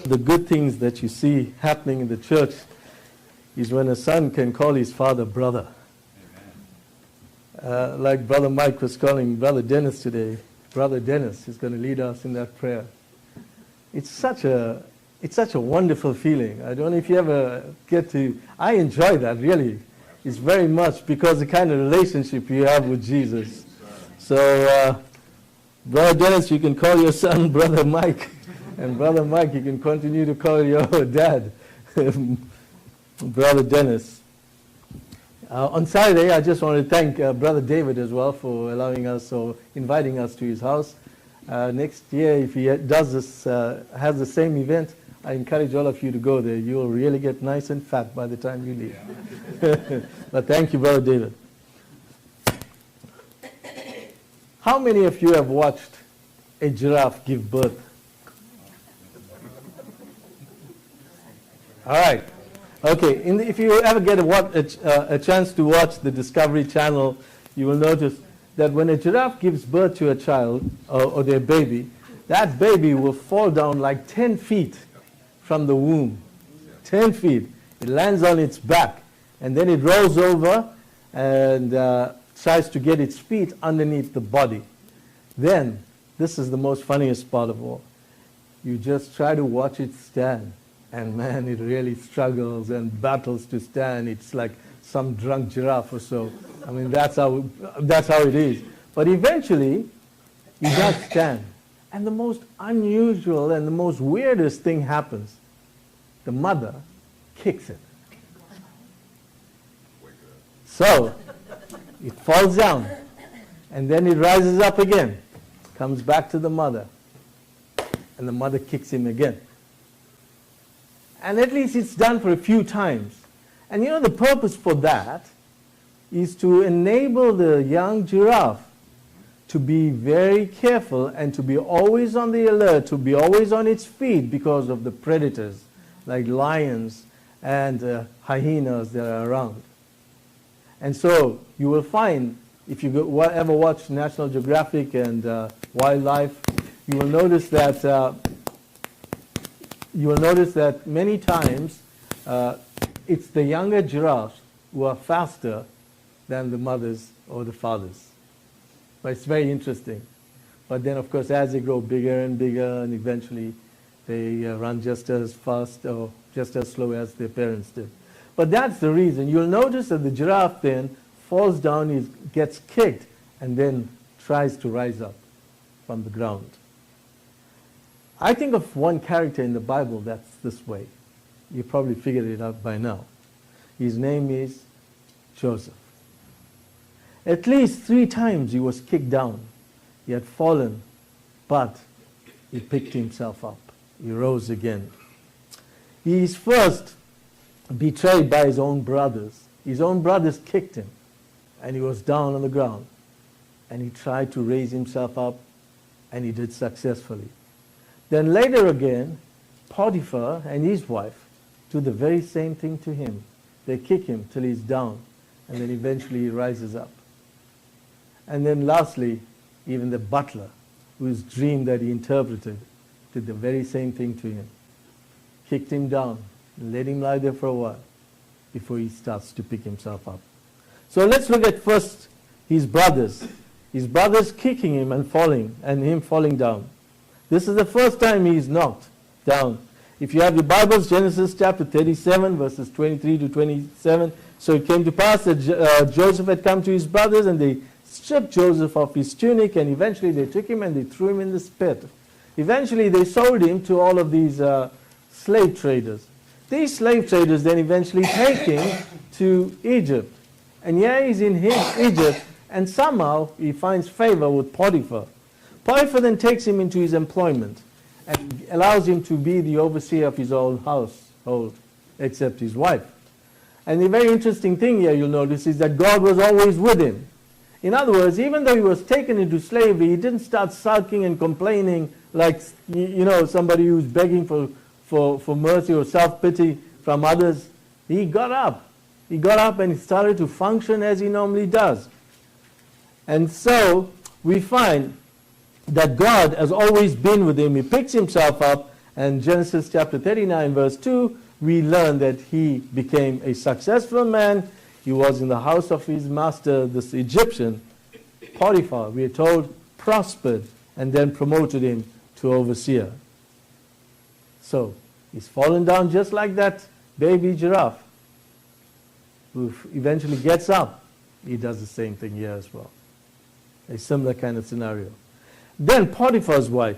the good things that you see happening in the church is when a son can call his father brother. Like Brother Mike was calling Brother Dennis today. Brother Dennis is going to lead us in that prayer. It's such a wonderful feeling. I don't know if you ever get to... I enjoy that, really. It's very much because the kind of relationship you have with Jesus. So, Brother Dennis, you can call your son Brother Mike. And Brother Mike, you can continue to call your dad Brother Dennis. On Saturday, I just want to thank Brother David as well for allowing us or inviting us to his house. Next year, if he does this, has the same event, I encourage all of you to go there. You'll really get nice and fat by the time you leave. But thank you, Brother David. How many of you have watched a giraffe give birth? All right. Okay, if you ever get a chance to watch the Discovery Channel, you will notice that when a giraffe gives birth to a child or their baby, that baby will fall down like 10 feet from the womb. 10 feet. It lands on its back, and then it rolls over and tries to get its feet underneath the body. Then, this is the most funniest part of all. You just try to watch it stand. And man, it really struggles and battles to stand. It's like some drunk giraffe or so. I mean, that's how it is. But eventually, it does stand. And the most unusual and the most weirdest thing happens. The mother kicks it. So, it falls down. And then it rises up again. Comes back to the mother. And the mother kicks him again. And at least it's done for a few times. And you know, the purpose for that is to enable the young giraffe to be very careful and to be always on the alert, to be always on its feet because of the predators like lions and hyenas that are around. And so you will find, if you ever watch National Geographic and wildlife, you will notice that many times it's the younger giraffes who are faster than the mothers or the fathers. But it's very interesting. But then, of course, as they grow bigger and bigger, and eventually they run just as fast or just as slow as their parents did. But that's the reason. You'll notice that the giraffe then falls down, gets kicked, and then tries to rise up from the ground. I think of one character in the Bible that's this way. You probably figured it out by now. His name is Joseph. At least 3 times he was kicked down. He had fallen, but he picked himself up. He rose again. He is first betrayed by his own brothers. His own brothers kicked him, and he was down on the ground. And he tried to raise himself up, and he did successfully. Then later again, Potiphar and his wife do the very same thing to him. They kick him till he's down, and then eventually he rises up. And then lastly, even the butler, whose dream that he interpreted, did the very same thing to him. Kicked him down, and let him lie there for a while before he starts to pick himself up. So let's look at first his brothers. His brothers kicking him and him falling down. This is the first time he is knocked down. If you have your Bibles, Genesis chapter 37, verses 23 to 27. So it came to pass that Joseph had come to his brothers, and they stripped Joseph of his tunic, and eventually they took him and they threw him in the pit. Eventually they sold him to all of these slave traders. These slave traders then eventually take him to Egypt. And here he's in Egypt, and somehow he finds favor with Potiphar. Potiphar then takes him into his employment and allows him to be the overseer of his own household, except his wife. And the very interesting thing here you'll notice is that God was always with him. In other words, even though he was taken into slavery, he didn't start sulking and complaining like, somebody who's begging for mercy or self-pity from others. He got up. He got up and he started to function as he normally does. And so we find that God has always been with him. He picks himself up And Genesis chapter 39 verse 2, we learn that he became a successful man. He was in the house of his master, this Egyptian, Potiphar. We are told prospered and then promoted him to overseer. So he's fallen down just like that baby giraffe who eventually gets up. He does the same thing here as well. A similar kind of scenario. Then Potiphar's wife,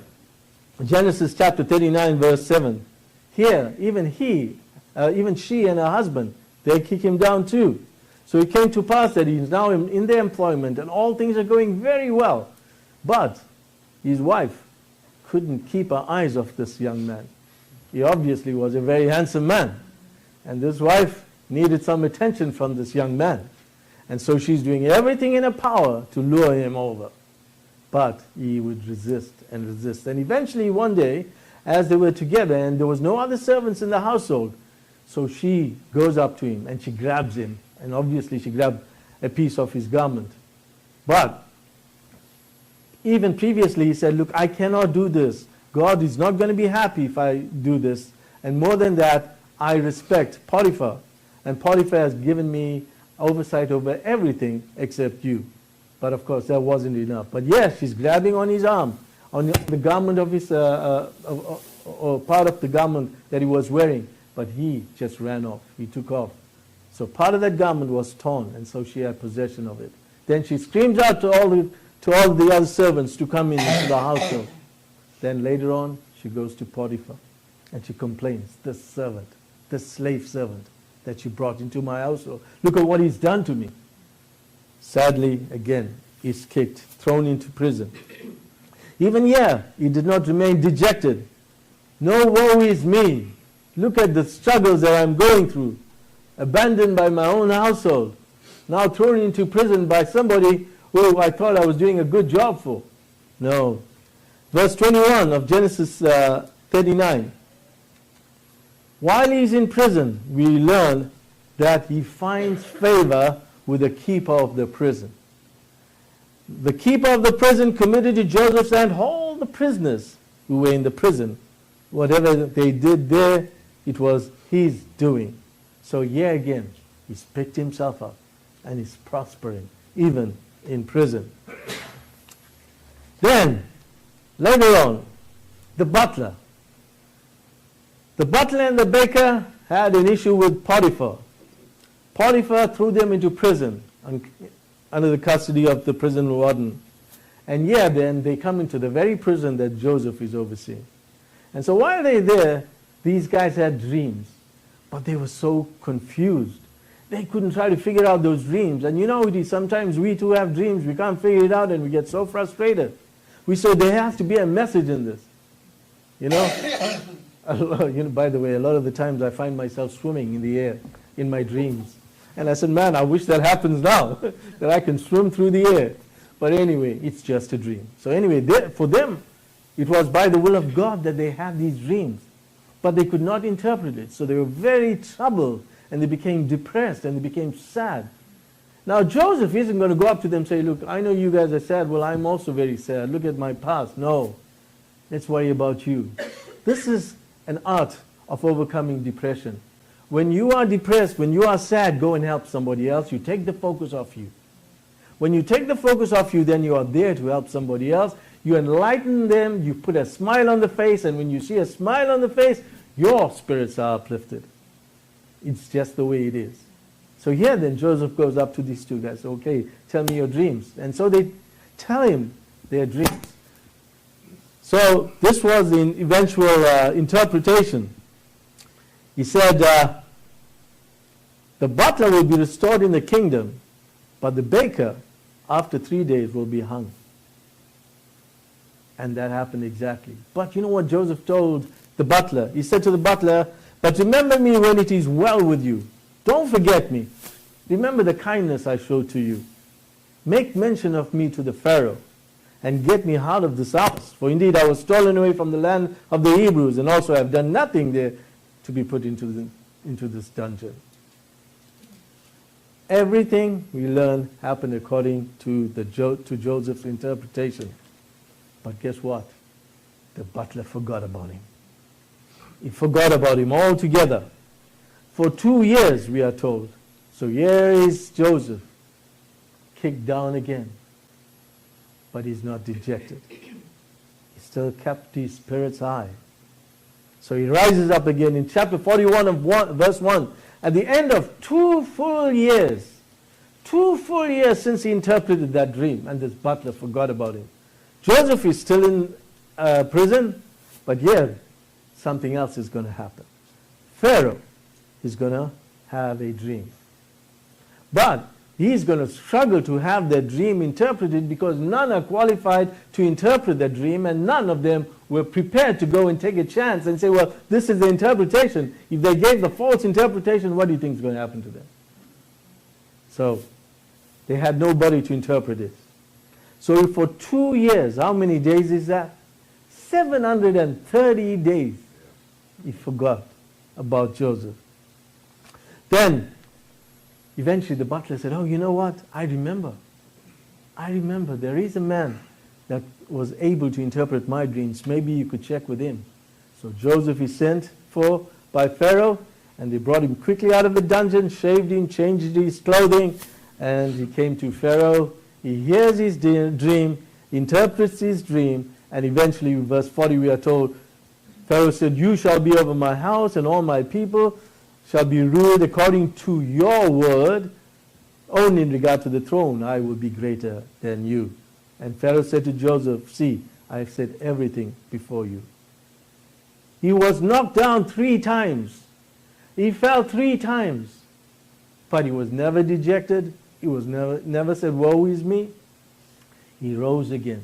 Genesis chapter 39 verse 7. Here, even she and her husband, they kick him down too. So it came to pass that he's now in their employment and all things are going very well. But his wife couldn't keep her eyes off this young man. He obviously was a very handsome man. And this wife needed some attention from this young man. And so she's doing everything in her power to lure him over. But he would resist and resist. And eventually one day, as they were together and there was no other servants in the household, so she goes up to him and she grabs him. And obviously she grabbed a piece of his garment. But even previously he said, look, I cannot do this. God is not going to be happy if I do this. And more than that, I respect Potiphar. And Potiphar has given me oversight over everything except you. But of course that wasn't enough. But yes, she's grabbing on his arm, on the garment of his, or part of the garment that he was wearing. But he just ran off. He took off. So part of that garment was torn, and so she had possession of it. Then she screams out to all the other servants to come into the household. Then later on, she goes to Potiphar, and she complains, this servant, this slave servant that you brought into my household, look at what he's done to me. Sadly, again, he's kicked, thrown into prison. Even here, he did not remain dejected. No, woe is me. Look at the struggles that I'm going through. Abandoned by my own household. Now thrown into prison by somebody who I thought I was doing a good job for. No. Verse 21 of Genesis 39. While he's in prison, we learn that he finds favor with the keeper of the prison. The keeper of the prison committed to Joseph and all the prisoners who were in the prison. Whatever they did there, it was his doing. So here again, he's picked himself up and he's prospering, even in prison. Then, later on, the butler. The butler and the baker had an issue with Potiphar. Potiphar threw them into prison under the custody of the prison warden. And yeah, then they come into the very prison that Joseph is overseeing. And so while they're there, these guys had dreams. But they were so confused. They couldn't try to figure out those dreams. And you know, it is sometimes we too have dreams. We can't figure it out and we get so frustrated. We say there has to be a message in this. You know, by the way, a lot of the times I find myself swimming in the air in my dreams. And I said, man, I wish that happens now, that I can swim through the air. But anyway, it's just a dream. So anyway, for them, it was by the will of God that they had these dreams. But they could not interpret it. So they were very troubled and they became depressed and they became sad. Now Joseph isn't going to go up to them and say, look, I know you guys are sad. Well, I'm also very sad. Look at my past. No, let's worry about you. This is an art of overcoming depression. When you are depressed, when you are sad, go and help somebody else. You take the focus off you. When you take the focus off you, then you are there to help somebody else. You enlighten them, you put a smile on the face, and when you see a smile on the face, your spirits are uplifted. It's just the way it is. So here then Joseph goes up to these two guys, okay, tell me your dreams. And so they tell him their dreams. So this was the eventual interpretation. He said, the butler will be restored in the kingdom, but the baker after 3 days will be hung. And that happened exactly. But you know what Joseph told the butler? He said to the butler, but remember me when it is well with you. Don't forget me. Remember the kindness I showed to you. Make mention of me to the Pharaoh and get me out of this house. For indeed I was stolen away from the land of the Hebrews, and also I have done nothing there to be put into this dungeon. Everything we learn happened according to He forgot about him altogether. For 2 years, we are told. So here is Joseph, kicked down again. But he's not dejected. He still kept his spirits high. So he rises up again in chapter 41 of verse 1. At the end of 2 full years since he interpreted that dream, and this butler forgot about him. Joseph is still in prison, but here something else is going to happen. Pharaoh is going to have a dream. But he's going to struggle to have that dream interpreted because none are qualified to interpret that dream, and none of them were prepared to go and take a chance and say, well, this is the interpretation. If they gave the false interpretation, what do you think is going to happen to them? So they had nobody to interpret it. So for 2 years, how many days is that? 730 days. He forgot about Joseph. Then, eventually the butler said, oh, you know what? I remember. There is a man that was able to interpret my dreams. Maybe you could check with him. So Joseph is sent for by Pharaoh, and they brought him quickly out of the dungeon, shaved him, changed his clothing, and he came to Pharaoh. He hears his dream, interprets his dream, and eventually in verse 40 we are told, Pharaoh said, you shall be over my house, and all my people shall be ruled according to your word. Only in regard to the throne I will be greater than you. And Pharaoh said to Joseph, see, I have set everything before you. He was knocked down 3 times. He fell 3 times. But he was never dejected. He was never said, woe is me. He rose again.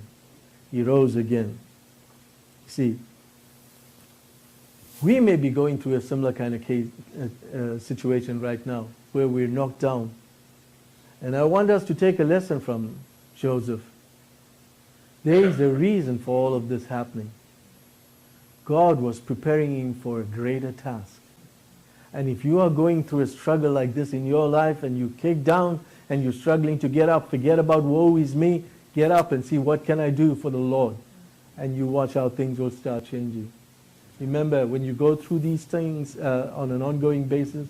He rose again. See, we may be going through a similar kind of situation right now, where we're knocked down. And I want us to take a lesson from Joseph. There is a reason for all of this happening. God was preparing him for a greater task. And if you are going through a struggle like this in your life, and you kick down, and you're struggling to get up, forget about woe is me, get up and see what can I do for the Lord. And you watch how things will start changing. Remember, when you go through these things on an ongoing basis,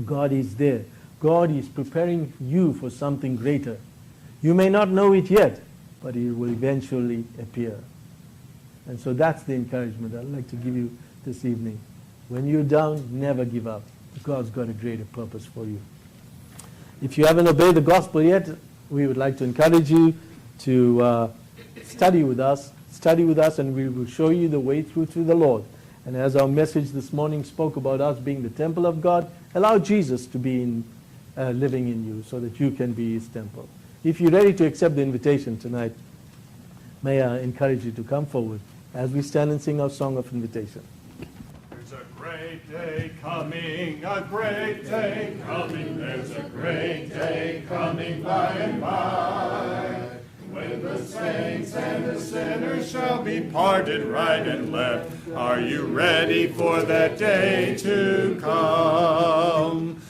God is there. God is preparing you for something greater. You may not know it yet, but it will eventually appear. And so that's the encouragement I'd like to give you this evening. When you're down, never give up. God's got a greater purpose for you. If you haven't obeyed the gospel yet, we would like to encourage you to study with us, and we will show you the way through to the Lord. And as our message this morning spoke about us being the temple of God, allow Jesus to be living in you so that you can be his temple. If you're ready to accept the invitation tonight, may I encourage you to come forward as we stand and sing our song of invitation. There's a great day coming, a great day coming, there's a great day coming by and by, when the saints and the sinners shall be parted right and left. Are you ready for that day to come?